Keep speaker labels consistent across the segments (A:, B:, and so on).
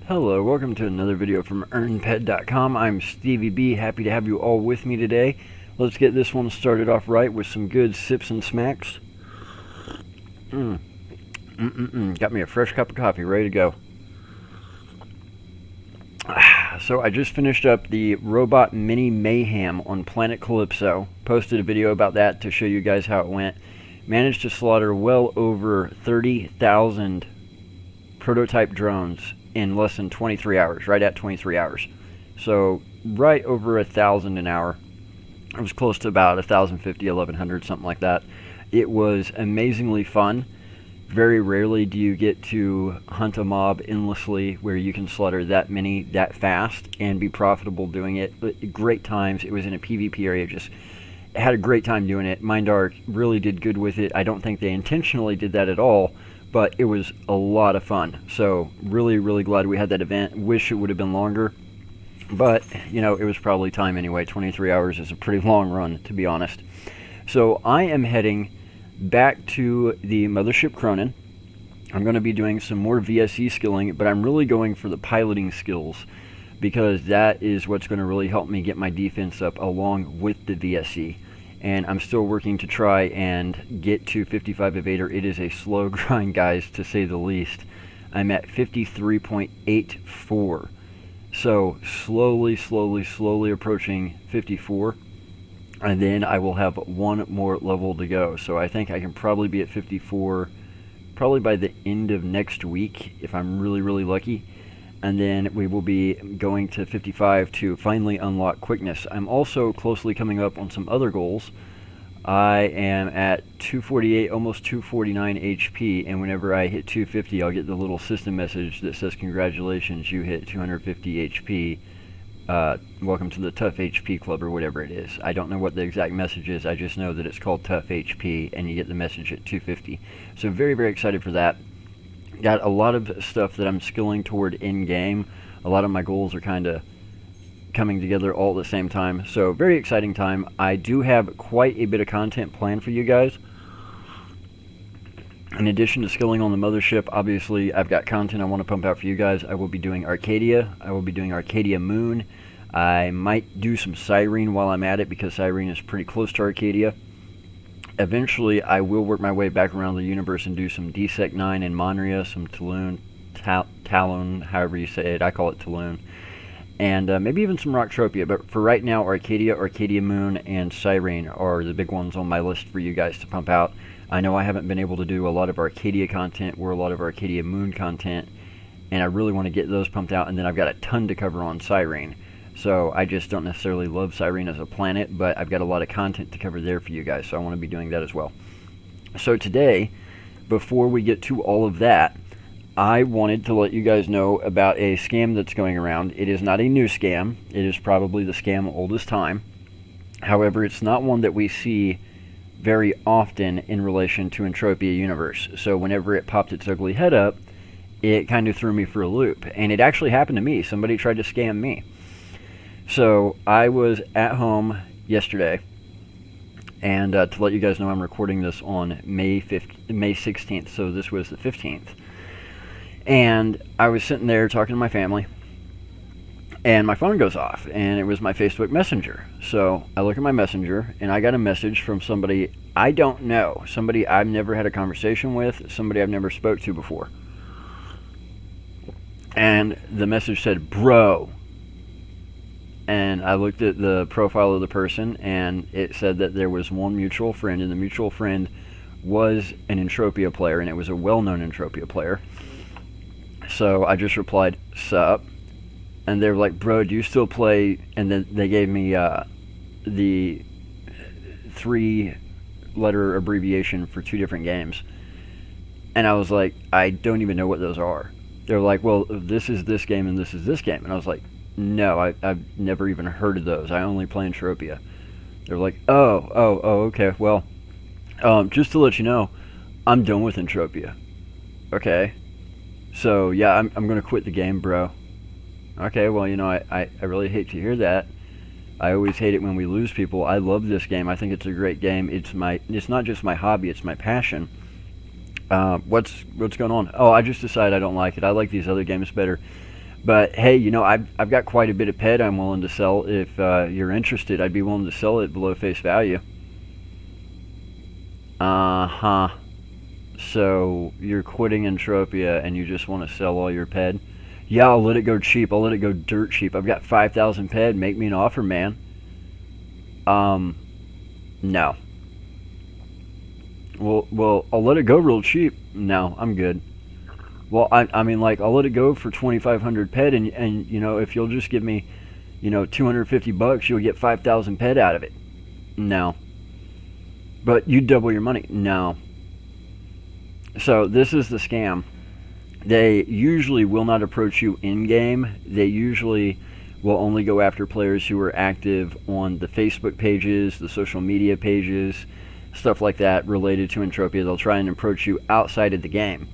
A: Hello, welcome to another video from EarnPED.com. I'm Stevie B, happy to have you all with me today. Let's get this one started off right with some good sips and smacks. Got me a fresh cup of coffee, ready to go. So I just finished up the Robot Mini Mayhem on Planet Calypso. Posted a video about that to show you guys how it went. Managed to slaughter well over 30,000 prototype drones in less than 23 hours, right at 23 hours. So right over 1,000 an hour. It was close to about 1,050, 1,100, something like that. It was amazingly fun. Very rarely do you get to hunt a mob endlessly where you can slaughter that many that fast and be profitable doing it. But great times. It was in a PvP area. Just had a great time doing it. Mindark really did good with it. I don't think they intentionally did that at all, but it was a lot of fun. So really glad we had that event. Wish it would have been longer, but you know, it was probably time anyway. 23 hours is a pretty long run, to be honest. So I am heading back to the Mothership Cronin. I'm going to be doing some more VSE skilling, but I'm really going for the piloting skills because that is what's going to really help me get my defense up along with the VSE. And I'm still working to try and get to 55 evader. It is a slow grind, guys, to say the least. I'm at 53.84. So slowly approaching 54. And then I will have one more level to go. So I think I can probably be at 54 probably by the end of next week if I'm really lucky. And then we will be going to 55 to finally unlock quickness. I'm also closely coming up on some other goals. I am at 248, almost 249 HP, and whenever I hit 250, I'll get the little system message that says, "Congratulations, you hit 250 HP. Welcome to the Tough HP Club," or whatever it is. I don't know what the exact message is. I just know that it's called Tough HP, and you get the message at 250. So very excited for that. Got a lot of stuff that I'm skilling toward in-game. A lot of my goals are kind of coming together all at the same time. So very exciting time. I do have quite a bit of content planned for you guys. In addition to skilling on the mothership, obviously I've got content I want to pump out for you guys. I will be doing Arcadia. I will be doing Arcadia Moon. I might do some Cyrene while I'm at it because Cyrene is pretty close to Arcadia. Eventually, I will work my way back around the universe and do some DSEC 9 in Monria, some Talon, however you say it. I call it Talon. And maybe even some Rocktropia. But for right now, Arcadia, Arcadia Moon, and Cyrene are the big ones on my list for you guys to pump out. I know I haven't been able to do a lot of Arcadia content or a lot of Arcadia Moon content, and I really want to get those pumped out. And then I've got a ton to cover on Cyrene. So I just don't necessarily love Cyrene as a planet, but I've got a lot of content to cover there for you guys, so I want to be doing that as well. So today, before we get to all of that, I wanted to let you guys know about a scam that's going around. It is not a new scam. It is probably the scam oldest time. However, it's not one that we see very often in relation to Entropia Universe. So whenever it popped its ugly head up, it kind of threw me for a loop. And it actually happened to me. Somebody tried to scam me. So I was at home yesterday, and to let you guys know, I'm recording this on May 16th, so this was the 15th. And I was sitting there talking to my family, and my phone goes off, and it was my Facebook Messenger. So I look at my Messenger, and I got a message from somebody I don't know, somebody I've never had a conversation with, somebody I've never spoke to before. And the message said, "Bro." And I looked at the profile of the person, and it said that there was one mutual friend, and the mutual friend was an Entropia player, and it was a well-known Entropia player. So I just replied, "Sup?" And they were like, "Bro, do you still play?" And then they gave me the 3-letter abbreviation for 2 different games. And I was like, "I don't even know what those are." They were like, "Well, this is this game, and this is this game." And I was like, "No, I've never even heard of those. I only play Entropia." They're like, oh, okay. Well, just to let you know, I'm done with Entropia. Okay. So, yeah, I'm going to quit the game, bro. Okay, well, you know, I really hate to hear that. I always hate it when we lose people. I love this game. I think it's a great game. It's not just my hobby, it's my passion. What's going on? Oh, I just decided I don't like it. I like these other games better. But hey, you know, I've got quite a bit of PED I'm willing to sell. If you're interested, I'd be willing to sell it below face value. Uh-huh. So you're quitting Entropia and you just want to sell all your PED? Yeah, I'll let it go cheap. I'll let it go dirt cheap. I've got 5,000 PED. Make me an offer, man. No. Well, I'll let it go real cheap. No, I'm good. Well, I mean, like, I'll let it go for 2,500 PED, and you know, if you'll just give me, you know, 250 bucks, you'll get 5,000 PED out of it. No. But you double your money. No. So this is the scam. They usually will not approach you in-game. They usually will only go after players who are active on the Facebook pages, the social media pages, stuff like that related to Entropia. They'll try and approach you outside of the game.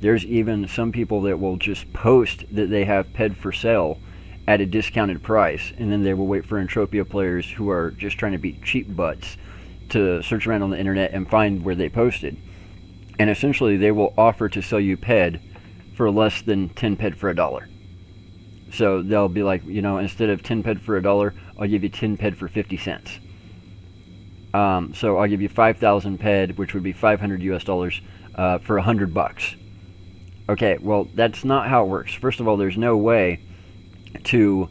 A: There's even some people that will just post that they have PED for sale at a discounted price, and then they will wait for Entropia players who are just trying to be cheap butts to search around on the internet and find where they posted. And essentially they will offer to sell you PED for less than 10 PED for $1. So they'll be like, you know, instead of 10 PED for $1, I'll give you 10 PED for 50 cents. So I'll give you 5,000 PED, which would be 500 US dollars, for 100 bucks. Okay, well, that's not how it works. First of all, there's no way to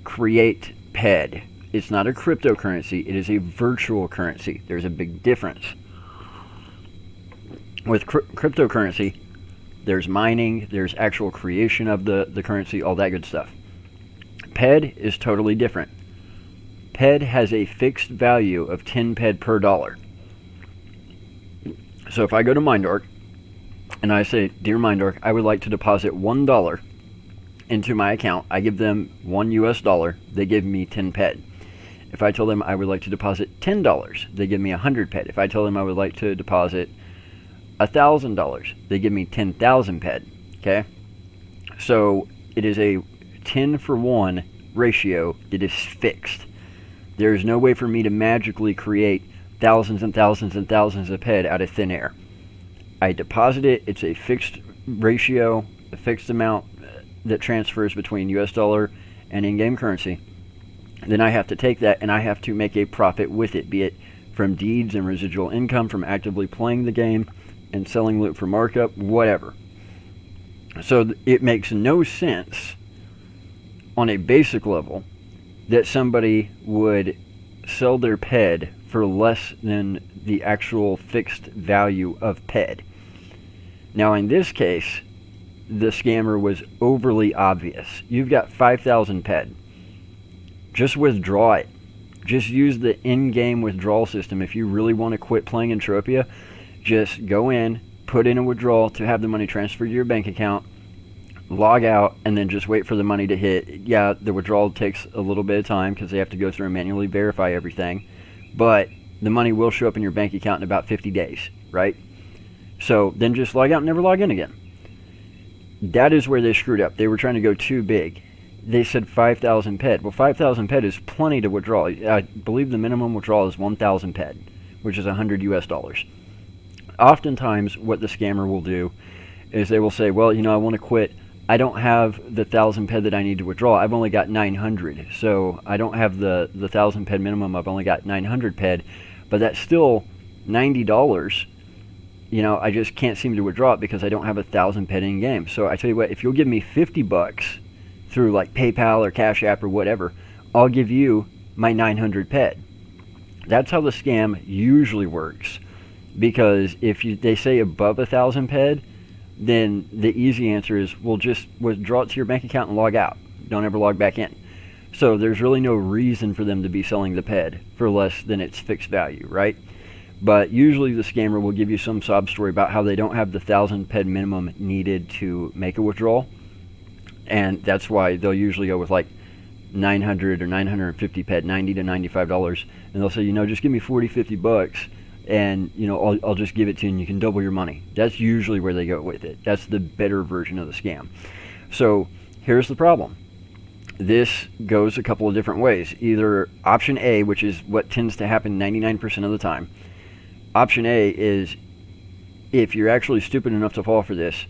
A: create PED. It's not a cryptocurrency. It is a virtual currency. There's a big difference. With cryptocurrency, there's mining, there's actual creation of the currency, all that good stuff. PED is totally different. PED has a fixed value of 10 PED per dollar. So if I go to Mindark and I say, Dear Mindark, I would like to deposit $1 into my account. I give them $1 US, they give me 10 PED. If I tell them I would like to deposit $10, they give me 100 PED. If I tell them I would like to deposit $1,000, they give me 10,000 PED. Okay, so it is a 10-for-1 ratio that is fixed. There is no way for me to magically create thousands and thousands and thousands of PED out of thin air. I deposit it. It's a fixed ratio, a fixed amount that transfers between US dollar and in-game currency. Then I have to take that and I have to make a profit with it, be it from deeds and residual income from actively playing the game and selling loot for markup, whatever. So it makes no sense on a basic level that somebody would sell their PED for less than the actual fixed value of PED. Now in this case, the scammer was overly obvious. You've got 5,000 PED. Just withdraw it. Just use the in-game withdrawal system. If you really want to quit playing Entropia, just go in, put in a withdrawal to have the money transferred to your bank account, log out, and then just wait for the money to hit. Yeah, the withdrawal takes a little bit of time because they have to go through and manually verify everything, but the money will show up in your bank account in about 50 days, right? So then just log out and never log in again. That is where they screwed up. They were trying to go too big. They said 5,000 PED. Well, 5,000 PED is plenty to withdraw. I believe the minimum withdrawal is 1,000 PED, which is 100 US dollars. Oftentimes, what the scammer will do is they will say, well, you know, I want to quit. I don't have the 1,000 PED that I need to withdraw. I've only got 900. So I don't have the 1,000 PED minimum. I've only got 900 PED. But that's still $90. You know, I just can't seem to withdraw it because I don't have 1,000 PED in game. So I tell you what, if you'll give me 50 bucks through like PayPal or Cash App or whatever, I'll give you my 900 PED. That's how the scam usually works. Because if they say above 1,000 PED, then the easy answer is, well, just withdraw it to your bank account and log out. Don't ever log back in. So there's really no reason for them to be selling the PED for less than its fixed value, right? But usually the scammer will give you some sob story about how they don't have the 1,000 PED minimum needed to make a withdrawal. And that's why they'll usually go with like 900 or 950 PED, $90 to $95. And they'll say, you know, just give me 40, 50 bucks. And, you know, I'll just give it to you and you can double your money. That's usually where they go with it. That's the better version of the scam. So here's the problem. This goes a couple of different ways. Either option A, which is what tends to happen 99% of the time. Option A is, if you're actually stupid enough to fall for this,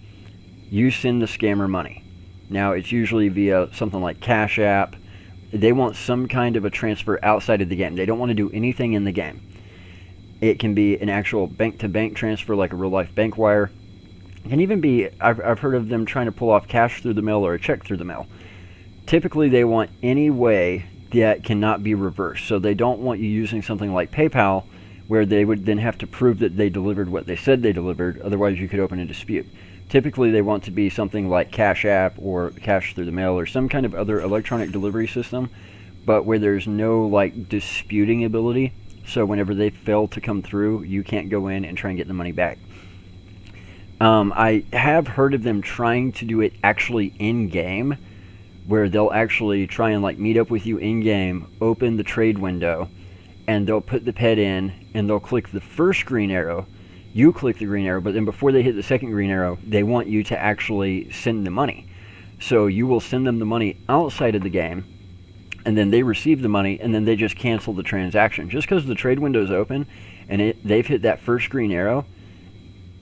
A: you send the scammer money. Now, it's usually via something like Cash App. They want some kind of a transfer outside of the game. They don't want to do anything in the game. It can be an actual bank-to-bank transfer, like a real-life bank wire. It can even be, I've heard of them trying to pull off cash through the mail or a check through the mail. Typically, they want any way that cannot be reversed. So they don't want you using something like PayPal, where they would then have to prove that they delivered what they said they delivered. Otherwise, you could open a dispute. Typically, they want to be something like Cash App or cash through the mail or some kind of other electronic delivery system, but where there's no like disputing ability. So whenever they fail to come through, you can't go in and try and get the money back. I have heard of them trying to do it actually in-game, where they'll actually try and like meet up with you in-game, open the trade window, and they'll put the PED in, and they'll click the first green arrow. You click the green arrow, but then before they hit the second green arrow, they want you to actually send the money. So you will send them the money outside of the game, and then they receive the money, and then they just cancel the transaction. Just because the trade window is open, and they've hit that first green arrow,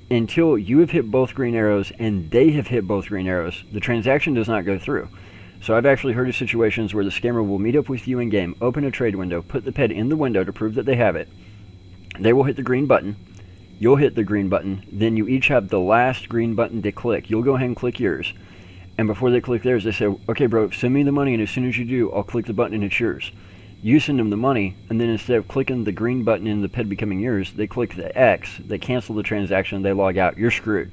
A: until you have hit both green arrows and they have hit both green arrows, the transaction does not go through. So I've actually heard of situations where the scammer will meet up with you in game, open a trade window, put the PED in the window to prove that they have it. They will hit the green button. You'll hit the green button. Then you each have the last green button to click. You'll go ahead and click yours. And before they click theirs, they say, okay, bro, send me the money, and as soon as you do, I'll click the button and it's yours. You send them the money, and then instead of clicking the green button and the PED becoming yours, they click the X, they cancel the transaction, they log out, you're screwed.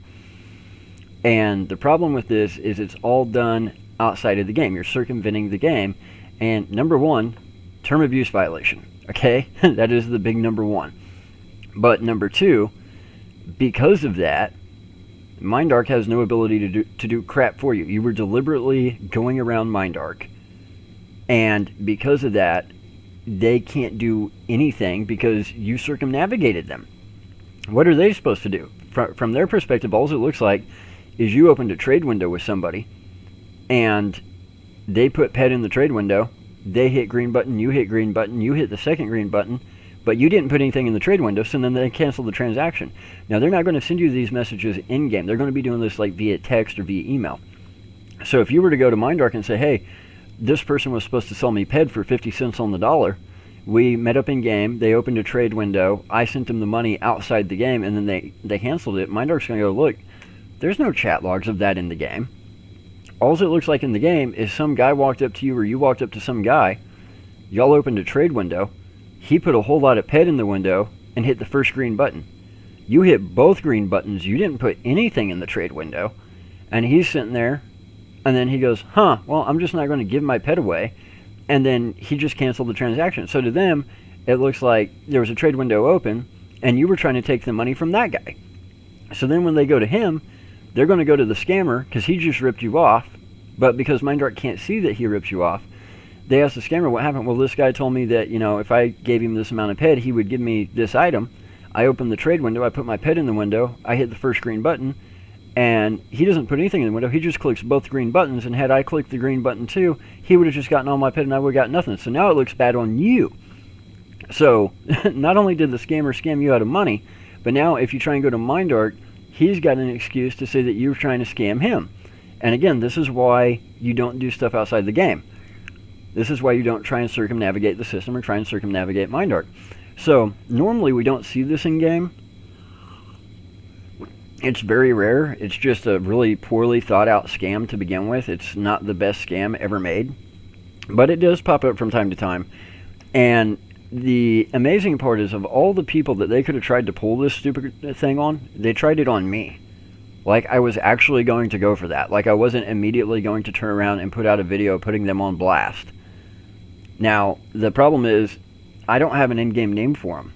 A: And the problem with this is it's all done outside of the game. You're circumventing the game. And number one, term of use violation. Okay? That is the big number one. But number two, because of that, Mindark has no ability to do crap for you. You were deliberately going around Mindark. And because of that, they can't do anything because you circumnavigated them. What are they supposed to do? From their perspective, all it looks like is you opened a trade window with somebody, and they put PED in the trade window. They hit green button, you hit green button, you hit the second green button, but you didn't put anything in the trade window, so then they cancel the transaction. Now, they're not going to send you these messages in-game. They're going to be doing this like via text or via email. So if you were to go to Mindark and say, hey, this person was supposed to sell me PED for 50 cents on the dollar. We met up in game. They opened a trade window. I sent them the money outside the game, and then they canceled it. Mindark's going to go, look, there's no chat logs of that in the game. All it looks like in the game is some guy walked up to you or you walked up to some guy. Y'all opened a trade window. He put a whole lot of PED in the window and hit the first green button. You hit both green buttons. You didn't put anything in the trade window. And he's sitting there. And then he goes, well, I'm just not going to give my PED away. And then he just canceled the transaction. So to them, it looks like there was a trade window open, and you were trying to take the money from that guy. So then when they go to him, they're going to go to the scammer because he just ripped you off. But because Mindark can't see that he ripped you off, they ask the scammer, what happened? Well, this guy told me that, if I gave him this amount of PED, he would give me this item. I opened the trade window. I put my PED in the window. I hit the first green button. And he doesn't put anything in the window. He just clicks both green buttons. And had I clicked the green button too, he would have just gotten all my PED and I would have got nothing. So now it looks bad on you. So not only did the scammer scam you out of money, but now if you try and go to Mindark, he's got an excuse to say that you're trying to scam him. And again, this is why you don't do stuff outside the game. This is why you don't try and circumnavigate the system or try and circumnavigate Mindark. So normally we don't see this in game. It's very rare. It's just a really poorly thought out scam to begin with. It's not the best scam ever made. But it does pop up from time to time. And the amazing part is, of all the people that they could have tried to pull this stupid thing on, they tried it on me. Like I was actually going to go for that. Like I wasn't immediately going to turn around and put out a video putting them on blast. Now, the problem is, I don't have an in-game name for them.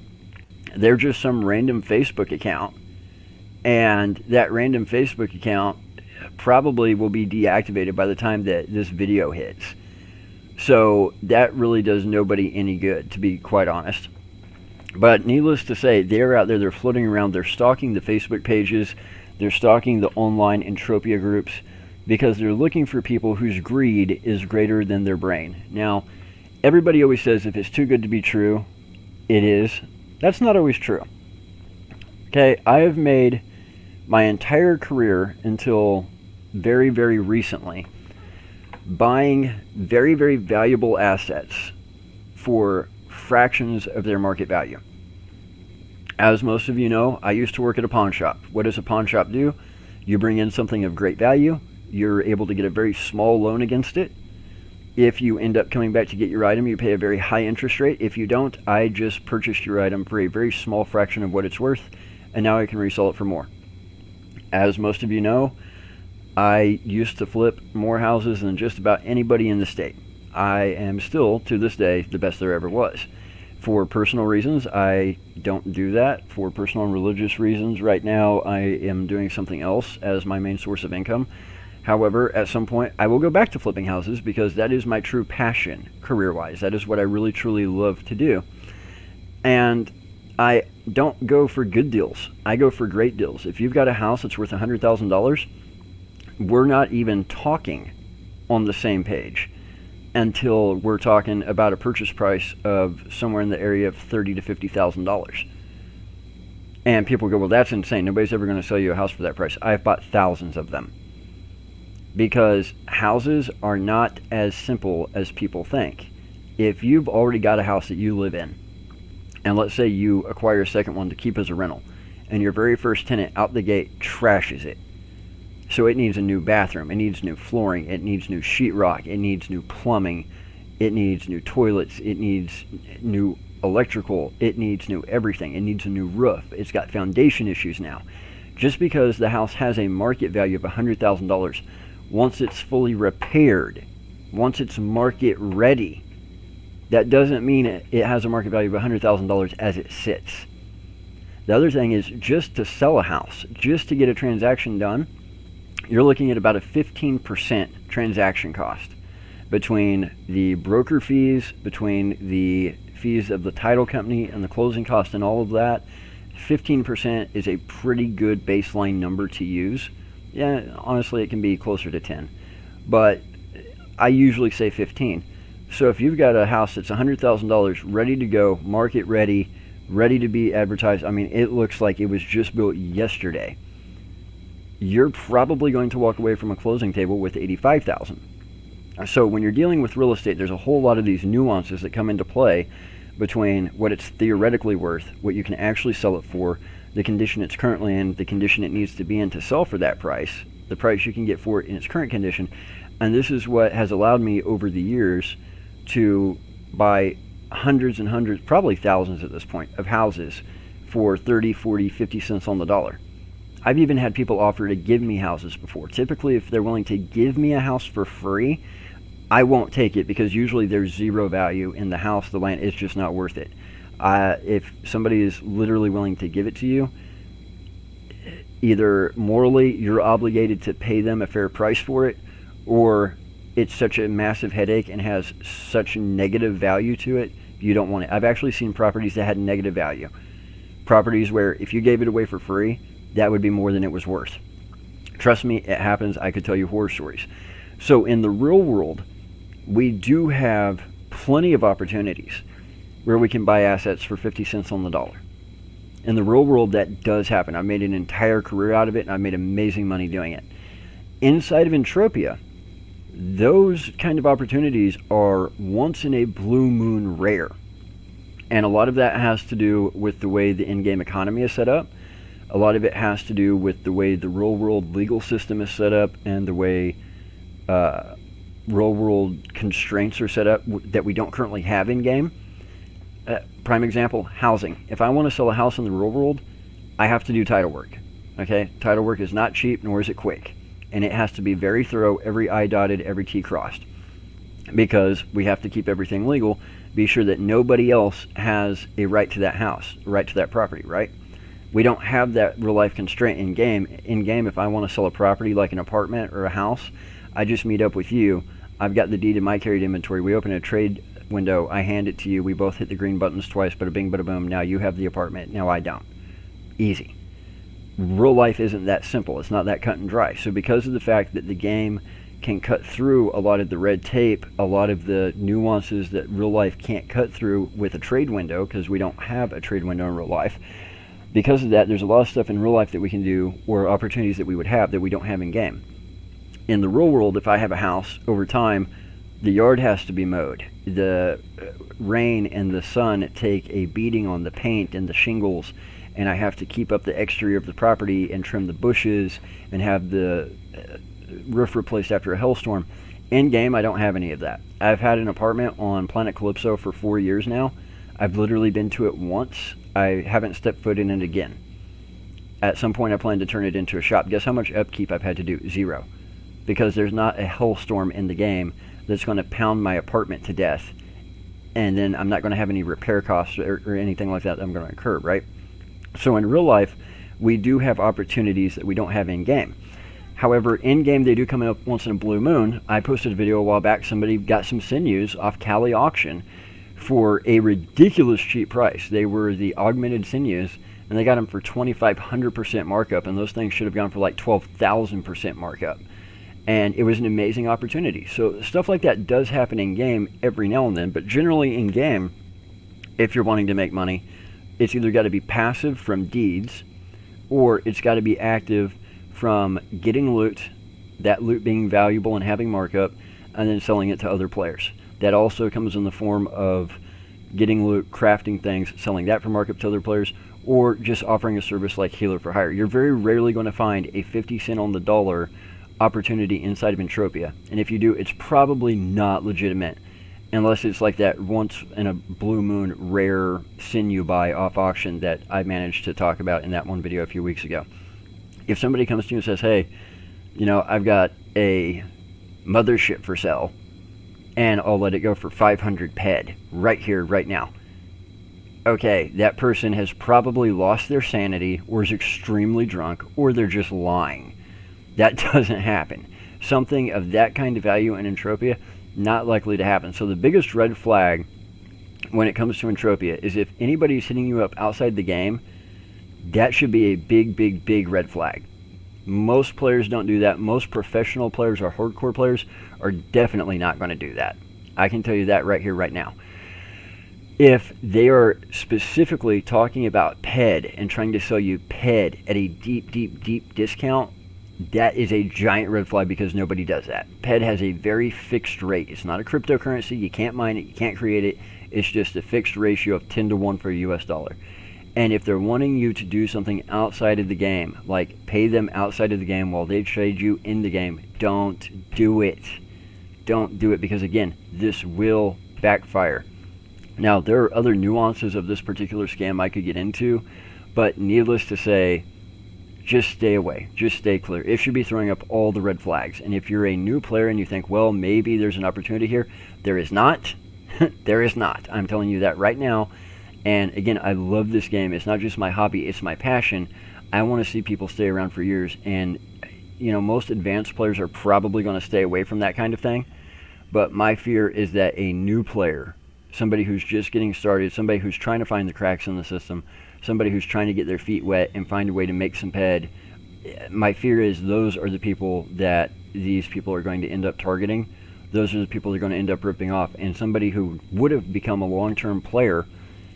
A: They're just some random Facebook account. And that random Facebook account probably will be deactivated by the time that this video hits. So that really does nobody any good, to be quite honest. But needless to say, they're out there, they're floating around, they're stalking the Facebook pages, they're stalking the online Entropia groups, because they're looking for people whose greed is greater than their brain. Now, everybody always says if it's too good to be true, it is. That's not always true. Okay, I have made my entire career until very, very recently buying very, very valuable assets for fractions of their market value. As most of you know, I used to work at a pawn shop. What does a pawn shop do? You bring in something of great value, you're able to get a very small loan against it. If you end up coming back to get your item, you pay a very high interest rate. If you don't, I just purchased your item for a very small fraction of what it's worth, and now I can resell it for more. As most of you know, I used to flip more houses than just about anybody in the state. I am still, to this day, the best there ever was. For personal reasons, I don't do that. For personal and religious reasons, right now I am doing something else as my main source of income. However, at some point, I will go back to flipping houses because that is my true passion, career-wise. That is what I really, truly love to do. And I don't go for good deals. I go for great deals. If you've got a house that's worth $100,000, we're not even talking on the same page until we're talking about a purchase price of somewhere in the area of $30,000 to $50,000. And people go, well, that's insane. Nobody's ever going to sell you a house for that price. I've bought thousands of them. Because houses are not as simple as people think. If you've already got a house that you live in, and let's say you acquire a second one to keep as a rental, and your very first tenant out the gate trashes it. So it needs a new bathroom, it needs new flooring, it needs new sheetrock, it needs new plumbing, it needs new toilets, it needs new electrical, it needs new everything, it needs a new roof, it's got foundation issues now. Just because the house has a market value of $100,000, once it's fully repaired, once it's market ready, that doesn't mean it has a market value of $100,000 as it sits. The other thing is, just to sell a house, just to get a transaction done, you're looking at about a 15% transaction cost between the broker fees, between the fees of the title company and the closing cost and all of that. 15% is a pretty good baseline number to use. Yeah, honestly, it can be closer to 10, but I usually say 15. So if you've got a house that's $100,000 ready to go, market ready, ready to be advertised, I mean, it looks like it was just built yesterday, you're probably going to walk away from a closing table with $85,000. So when you're dealing with real estate, there's a whole lot of these nuances that come into play between what it's theoretically worth, what you can actually sell it for, the condition it's currently in, the condition it needs to be in to sell for that price, the price you can get for it in its current condition. And this is what has allowed me over the years to buy hundreds and hundreds, probably thousands at this point, of houses for 30, 40, 50 cents on the dollar. I've even had people offer to give me houses before. Typically, if they're willing to give me a house for free, I won't take it because usually there's zero value in the house, the land, it's just not worth it. If somebody is literally willing to give it to you, either morally you're obligated to pay them a fair price for it, or it's such a massive headache and has such negative value to it, you don't want it. I've actually seen properties that had negative value. Properties where if you gave it away for free, that would be more than it was worth. Trust me, it happens. I could tell you horror stories. So in the real world, we do have plenty of opportunities where we can buy assets for 50 cents on the dollar. In the real world, that does happen. I've made an entire career out of it, and I've made amazing money doing it. Inside of Entropia, those kind of opportunities are once in a blue moon rare. And a lot of that has to do with the way the in-game economy is set up. A lot of it has to do with the way the real-world legal system is set up and the way real-world constraints are set up that we don't currently have in-game. Prime example, housing. If I want to sell a house in the real world, I have to do title work. Okay, title work is not cheap, nor is it quick. And it has to be very thorough, every I dotted, every T crossed. Because we have to keep everything legal, be sure that nobody else has a right to that house, a right to that property, right? We don't have that real life constraint in game. In game, if I want to sell a property like an apartment or a house, I just meet up with you. I've got the deed in my carried inventory. We open a trade window. I hand it to you. We both hit the green buttons twice. Bada bing, bada boom. Now you have the apartment. Now I don't. Easy. Real life isn't that simple. It's not that cut and dry. So because of the fact that the game can cut through a lot of the red tape, a lot of the nuances that real life can't cut through with a trade window, because we don't have a trade window in real life. Because of that, there's a lot of stuff in real life that we can do, or opportunities that we would have that we don't have in game. In the real world, if I have a house, over time, the yard has to be mowed. The rain and the sun take a beating on the paint and the shingles, and I have to keep up the exterior of the property and trim the bushes and have the roof replaced after a hailstorm. In game, I don't have any of that. I've had an apartment on Planet Calypso for 4 years now. I've literally been to it once. I haven't stepped foot in it again. At some point, I plan to turn it into a shop. Guess how much upkeep I've had to do? 0. Because there's not a hailstorm in the game that's going to pound my apartment to death, and then I'm not going to have any repair costs or anything like that I'm going to incur, right? So in real life, we do have opportunities that we don't have in game. However, in game, they do come up once in a blue moon. I posted a video a while back. Somebody got some sinews off Cali auction for a ridiculous cheap price. They were the augmented sinews, and they got them for 2,500% markup, and those things should have gone for like 12,000% markup. And it was an amazing opportunity. So stuff like that does happen in game every now and then, but generally in game, if you're wanting to make money, it's either got to be passive from deeds, or it's got to be active from getting loot, that loot being valuable and having markup, and then selling it to other players. That also comes in the form of getting loot, crafting things, selling that for markup to other players, or just offering a service like Healer for Hire. You're very rarely going to find a 50 cent on the dollar opportunity inside of Entropia, and if you do, it's probably not legitimate, unless it's like that once in a blue moon rare sinew buy off auction that I managed to talk about in that one video a few weeks ago. If somebody comes to you and says, hey, you know, I've got a mothership for sale, and I'll let it go for 500 PED right here, right now. Okay, that person has probably lost their sanity, or is extremely drunk, or they're just lying. That doesn't happen. Something of that kind of value in Entropia, not likely to happen. So the biggest red flag when it comes to Entropia is if anybody's hitting you up outside the game, that should be a big, big, big red flag. Most players don't do that. Most professional players or hardcore players are definitely not going to do that. I can tell you that right here, right now. If they are specifically talking about PED and trying to sell you PED at a deep, deep, deep discount, that is a giant red flag, because nobody does that. PED has a very fixed rate. It's not a cryptocurrency. You can't mine it. You can't create it. It's just a fixed ratio of 10 to 1 for a US dollar. And if they're wanting you to do something outside of the game, like pay them outside of the game while they trade you in the game, don't do it. Don't do it, because again, this will backfire. Now, there are other nuances of this particular scam I could get into, but needless to say, just stay away. Just stay clear. It should be throwing up all the red flags. And if you're a new player and you think, well, maybe there's an opportunity here, there is not. There is not. I'm telling you that right now. And again, I love this game. It's not just my hobby, it's my passion. I want to see people stay around for years. And, you know, most advanced players are probably going to stay away from that kind of thing. But my fear is that a new player, somebody who's just getting started, somebody who's trying to find the cracks in the system, somebody who's trying to get their feet wet and find a way to make some PED, my fear is those are the people that these people are going to end up targeting. Those are the people they're going to end up ripping off. And somebody who would have become a long-term player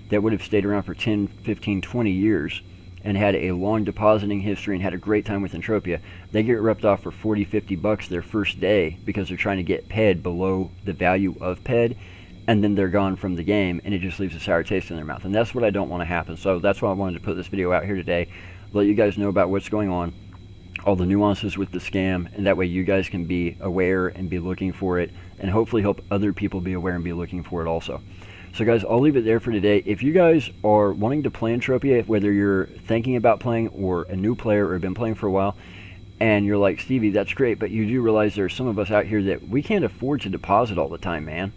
A: that would have stayed around for 10, 15, 20 years and had a long depositing history and had a great time with Entropia, they get ripped off for 40, 50 bucks their first day because they're trying to get PED below the value of PED, and then they're gone from the game, and it just leaves a sour taste in their mouth. And that's what I don't want to happen. So that's why I wanted to put this video out here today, let you guys know about what's going on, all the nuances with the scam, and that way you guys can be aware and be looking for it, and hopefully help other people be aware and be looking for it also. So guys, I'll leave it there for today. If you guys are wanting to play Entropia, whether you're thinking about playing or a new player or have been playing for a while, and you're like, Stevie, that's great, but you do realize there's some of us out here that we can't afford to deposit all the time, man.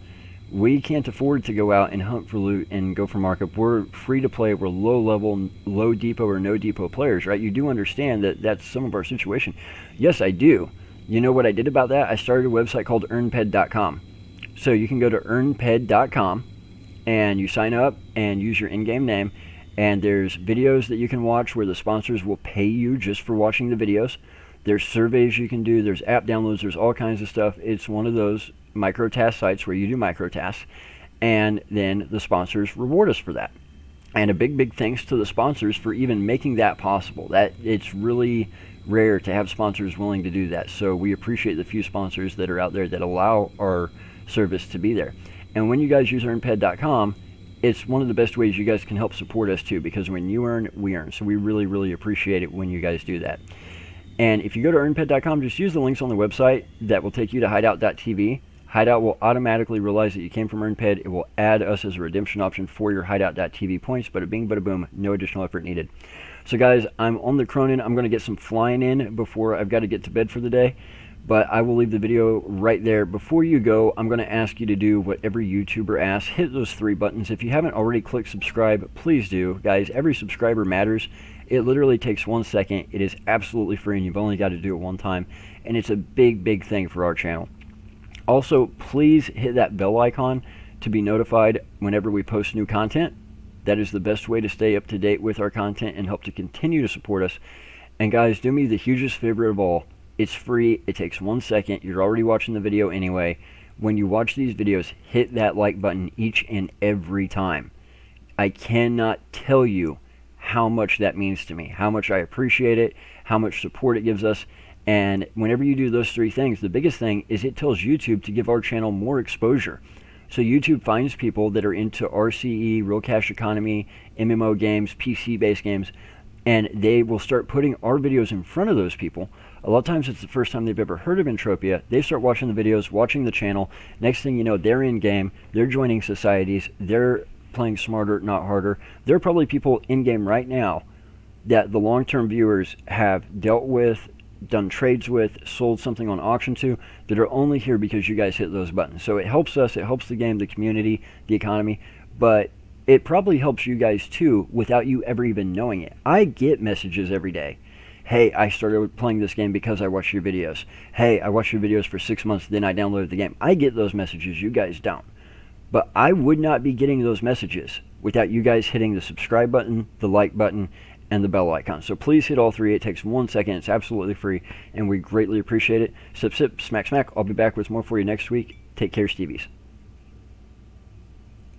A: We can't afford to go out and hunt for loot and go for markup. We're free to play. We're low level, low depot or no depot players, right? You do understand that that's some of our situation. Yes, I do. You know what I did about that? I started a website called EarnPED.com. So you can go to EarnPED.com and you sign up and use your in-game name, and there's videos that you can watch where the sponsors will pay you just for watching the videos. There's surveys you can do. There's app downloads. There's all kinds of stuff. It's one of those micro task sites where you do micro tasks, and then the sponsors reward us for that. And a big, big thanks to the sponsors for even making that possible. That it's really, rare to have sponsors willing to do that. So we appreciate the few sponsors that are out there that allow our service to be there. And when you guys use EarnPED.com, it's one of the best ways you guys can help support us too, because when you earn, we earn. So we really, really appreciate it when you guys do that. And if you go to EarnPED.com, just use the links on the website that will take you to Hideout.tv. Hideout will automatically realize that you came from EarnPED. It will add us as a redemption option for your Hideout.tv points. Bada bing, bada boom, no additional effort needed. So guys, I'm on the Cronin. I'm going to get some flying in before I've got to get to bed for the day. But I will leave the video right there. Before you go, I'm going to ask you to do what every YouTuber asks. Hit those 3 buttons. If you haven't already clicked subscribe, please do. Guys, every subscriber matters. It literally takes 1 second. It is absolutely free, and you've only got to do it one time. And it's a big, big thing for our channel. Also, please hit that bell icon to be notified whenever we post new content. That is the best way to stay up to date with our content and help to continue to support us. And guys, do me the hugest favor of all. It's free. It takes 1 second. You're already watching the video anyway. When you watch these videos, hit that like button each and every time. I cannot tell you how much that means to me, how much I appreciate it, how much support it gives us. And whenever you do those 3 things, the biggest thing is it tells YouTube to give our channel more exposure. So YouTube finds people that are into RCE, real cash economy, MMO games, PC-based games, and they will start putting our videos in front of those people. A lot of times it's the first time they've ever heard of Entropia. They start watching the videos, watching the channel. Next thing you know, they're in game, they're joining societies, they're playing smarter, not harder. There are probably people in game right now that the long-term viewers have dealt with, done trades with, sold something on auction to, that are only here because you guys hit those buttons. So it helps us, it helps the game, the community, the economy, but it probably helps you guys too without you ever even knowing it. I get messages every day. Hey, I started playing this game because I watched your videos. Hey, I watched your videos for 6 months, then I downloaded the game. I get those messages, you guys don't. But I would not be getting those messages without you guys hitting the subscribe button, the like button, and the bell icon. So please hit all 3. It takes 1 second. It's absolutely free, and we greatly appreciate it. Sip, sip, smack, smack. I'll be back with more for you next week. Take care, Stevies.